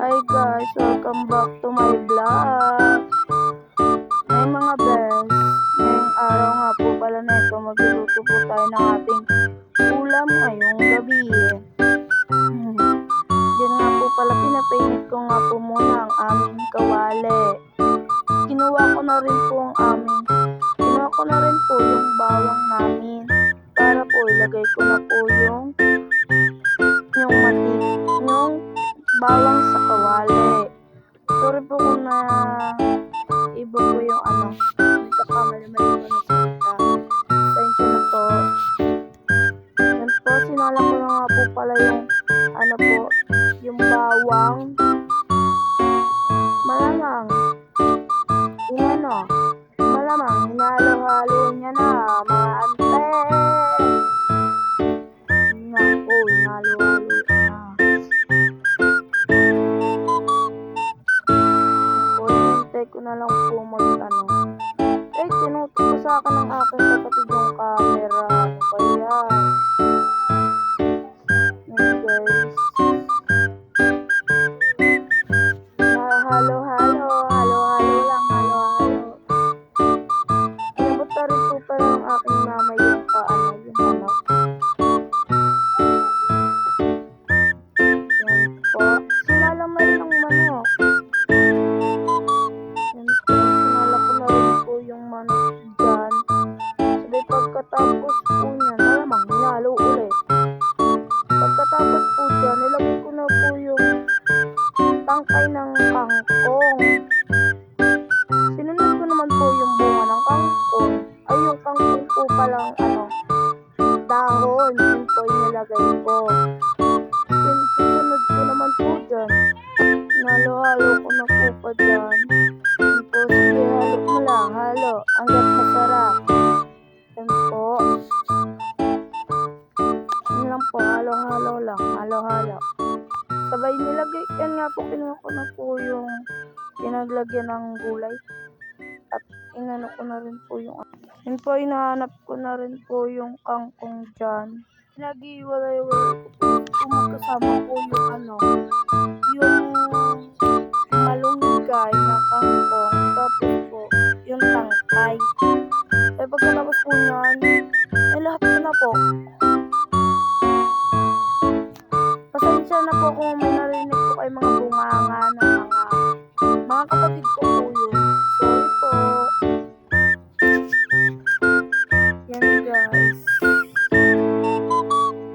Hi guys, welcome back to my vlog. Hey mga best, ngayong araw nga po pala na ito, magluluto po tayo ng ating ulam ngayong gabi. Diyan nga po pala, pinapainit ko nga po muna ang aming kawali. Kinuha ko na rin po yung bawang namin para po ilagay ko na po yung bawang sa kawali. Sorry po kung na iba po yung nagkakamali-mali po na salita. Pasensya na po. Yan po, sinala ko na nga po pala yung yung bawang. Malamang, hinalo-halo niya na, mga ante. Nga po, hinalo-halo na. Hinintay ko na lang po tinutok ko sa akin ng aking kapatid yung camera. Ano ba yan? Yan guys. Halo-halo lang, halo-halo. Inabot na rin po pala ng aking mama yung manok. Yan po. Sinala mo rin ang manok. Yan po. Sinala ko na rin po yung manok dyan. Sabay pagkatapos po niyan, malamang hinalo ulit. Pagkatapos po dyan, nilagay ko na po yung tangkay ng kangkong. Sinunod ko naman po yung bunga ng kangkong. Ay, yung kangkong po palang dahon. Yun po yung nilagay ko. Sinunod ko naman po dyan. Halo-halo ko na po pa dyan. Yun po, sige, halo mo lang. Halo, hanggat masarap. Yan po. Yun lang po, halo-halo lang. Halo-halo. Sabay nilagay, yan nga po, kinuha ko na po yung pinaglagyan ng gulay. At inano ko na rin po yung yun po, hinahanap ko na rin po yung kangkong dyan. Pinag-iwalay-walay ko po kung magkasama po yung malunggay na kangkong. Tapos po, yung tangkay. Eh pagkatapos po yan, lahat ko na po. Pasensya na po kung may narinig po kay mga bunganga ng mga kapatid ko po yun. Sorry po. Yan guys.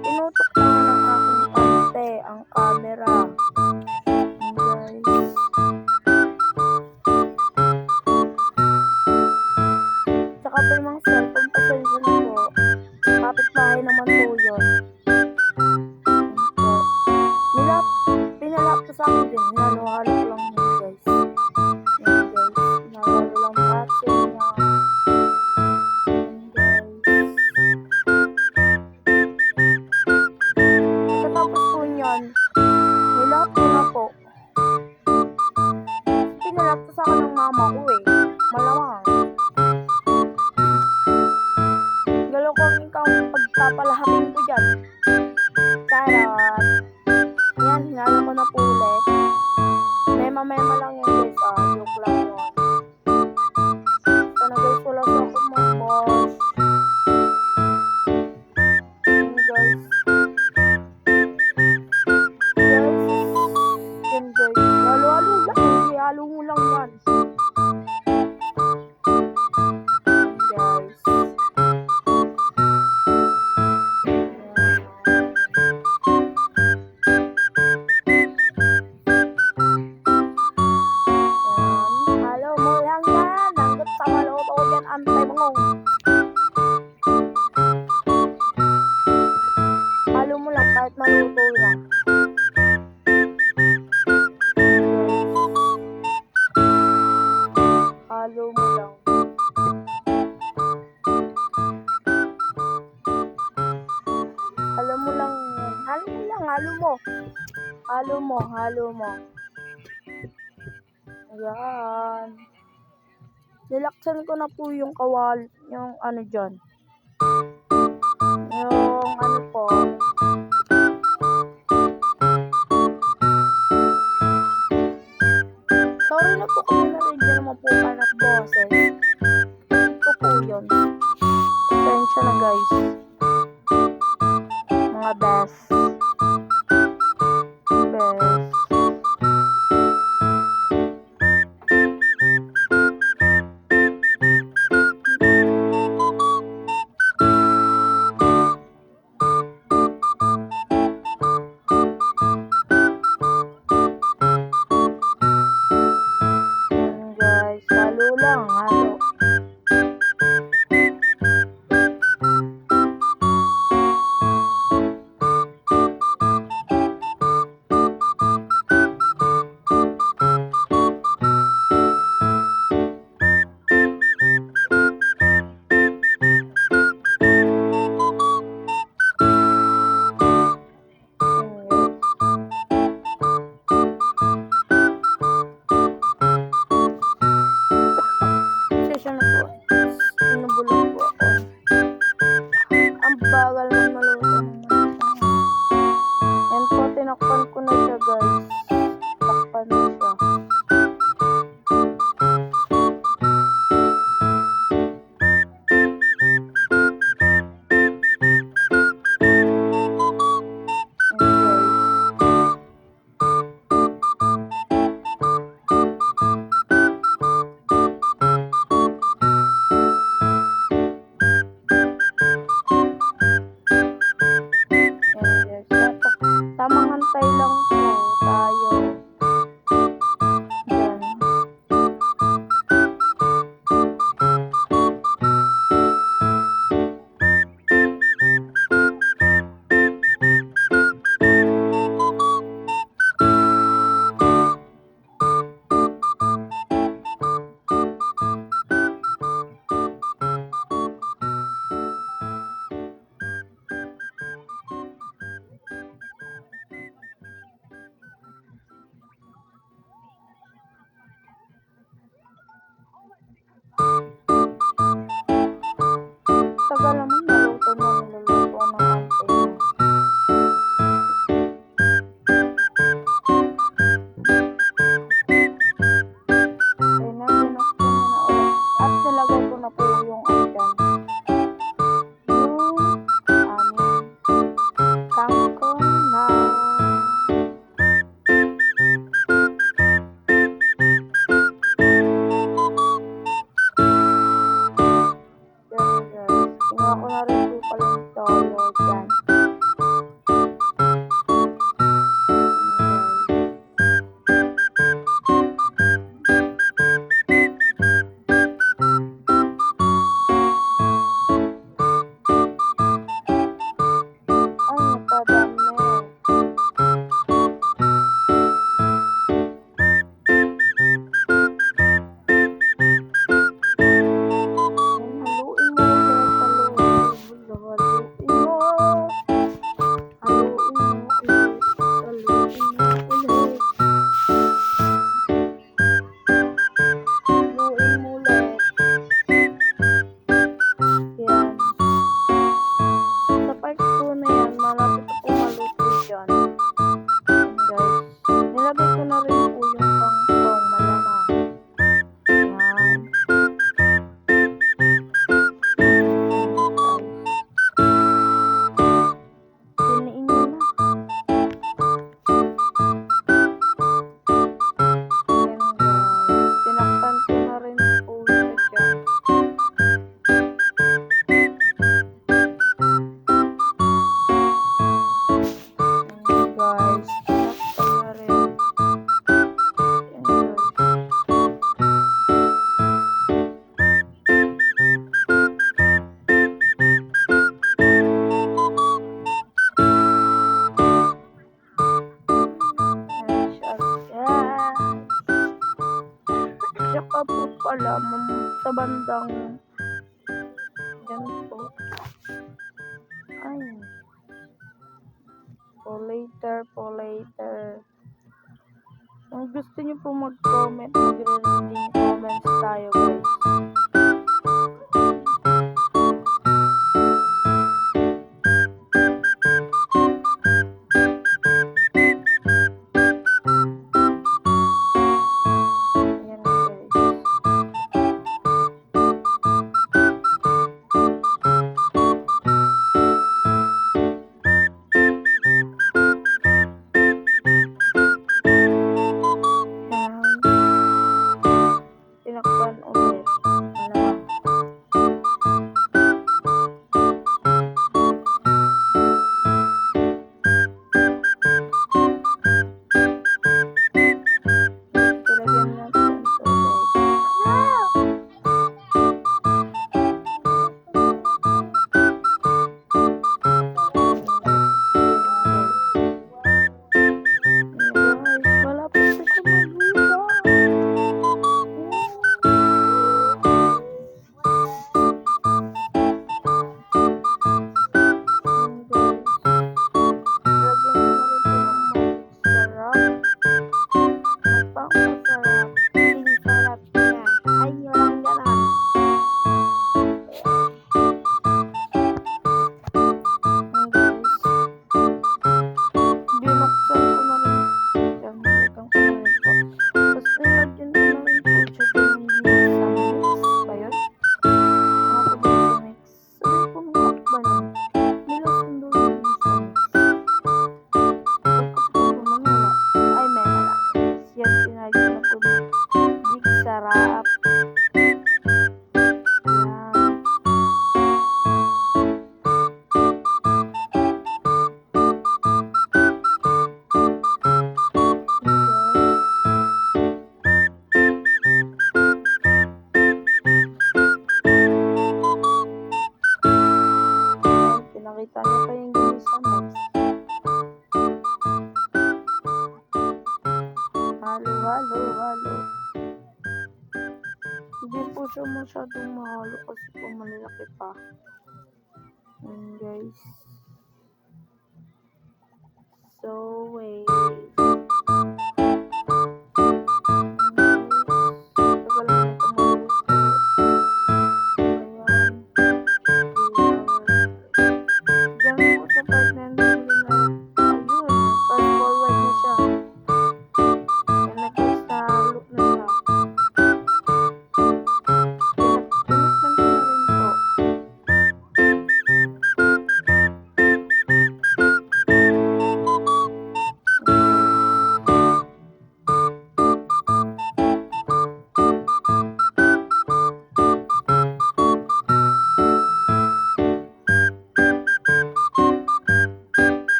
Tinutok na ng aking ante ang camera. Yan guys. Tsaka po yung mga cellphone, pasensya na po. Kapit-bahay naman po yun. Pinalap ko sa akin din. Hinalo-halo lang yun guys. Yan guys. Hinalo lang natin yan. Yan guys. Pagkatapos po nyan, nilap ko na po. Pinalap ko sa akin ng mama ko malamang. Galaw ko kang pagpapalahating ko dyan. Charot. Yan, hinalo ko na po ulit. Mema lang yun guys. Joke lang yun. Sana guys, wala sa akong mga boss. Yan guys. Yan guys. Halo-halo lang. Halo mo lang yan. Yan guys. Antay mo. Halo mo lang kahit maluto na. Halo mo lang. Halo mo lang yan. Halo mo lang. Halo mo. Ayan. Nilaksan ko na po yung yung dyan. Yung po. mapukan at boses. Kapatid ko po yun. Pasensya na guys. Mga best. Best. Guys, halo lang, halo. Pasensya na po. Inubulan po ako. Ang bagal ng maluto ng manok. Yan po, tinakpan ko na siya guys. Takpan na siya. Tamang hantay lang po tayo. Yan. Tagal naman maluto na niluluto ng hantay mo. Ayun na, binuksan ko na ulit. At nilagay ko na po yung andyan. Yung aming kangkong na. Yan guys. Kinuha ko na rin po pala yung toyo dyan. Ay, napadami. Haluin mo ulit, haluin mo, haluin mo. Haluin mo ulit, haluin mo ulit. Haluin mo ulit. Yan. Sa part po na yan, malapit na po maluto dyan. Yan guys. Nilagay ko na rin po yung kangkong malamang. Yan. Piniin nyo na. Yan guys. Tinakpan ko na rin po siya dyan. Yan guys. Tinakpan na rin. Yan guys. Yan siya guys. Tsaka po pala sa bandang dyan po. Ay. Po later. Kung gusto nyo po mag-comment, magre-reading comments tayo guys. Ayan guys. Nakita na po na big sarap. Yan. Yan, pinakita niya pa yung ginisa next. Halo, halo, halo. Hindi po siya masyadong mahalo kasi po malalaki pa. Yan guys. So wait. Tagal na ito maluto. Ayan. Diyan po sa part na hindi na. Ayun. Fast forward na siya. Yan na guys. Nahalo na siya. Tinikman ko na rin po.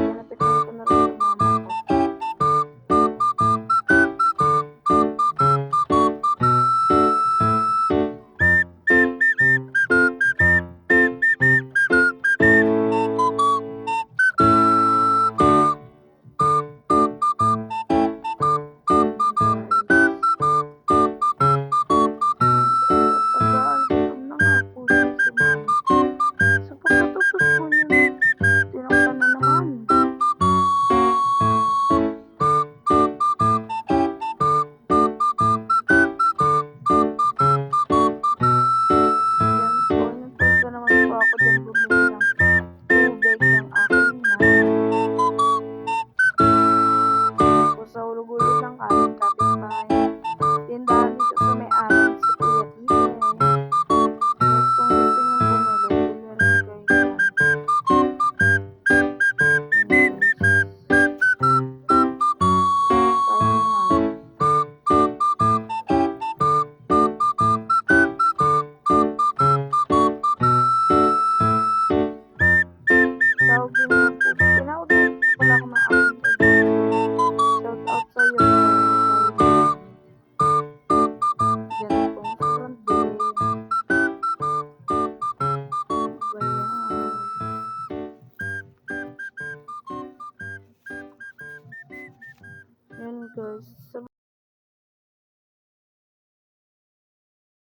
Pinapitan ko na rin sa mama ko. Pag-aalbutam na nga po siya si mama. So pagkatapos po niya, tinakpan na naman. Yan po, nagpunta naman po ako dyan bumili ng tubig ng aking nanay. Tapos sa hulog-hulog ng aming kapitbahay. Tindahan dito sa may amin si Kuya Tite. Yes, kung gusto niyong bumili, bili rin kayo dyan. Tawag din lang po. Tinawag din po pala ako ng aking kaibigan. Shout out sa'yo. Diyan po sa Rondel. Ayan guys.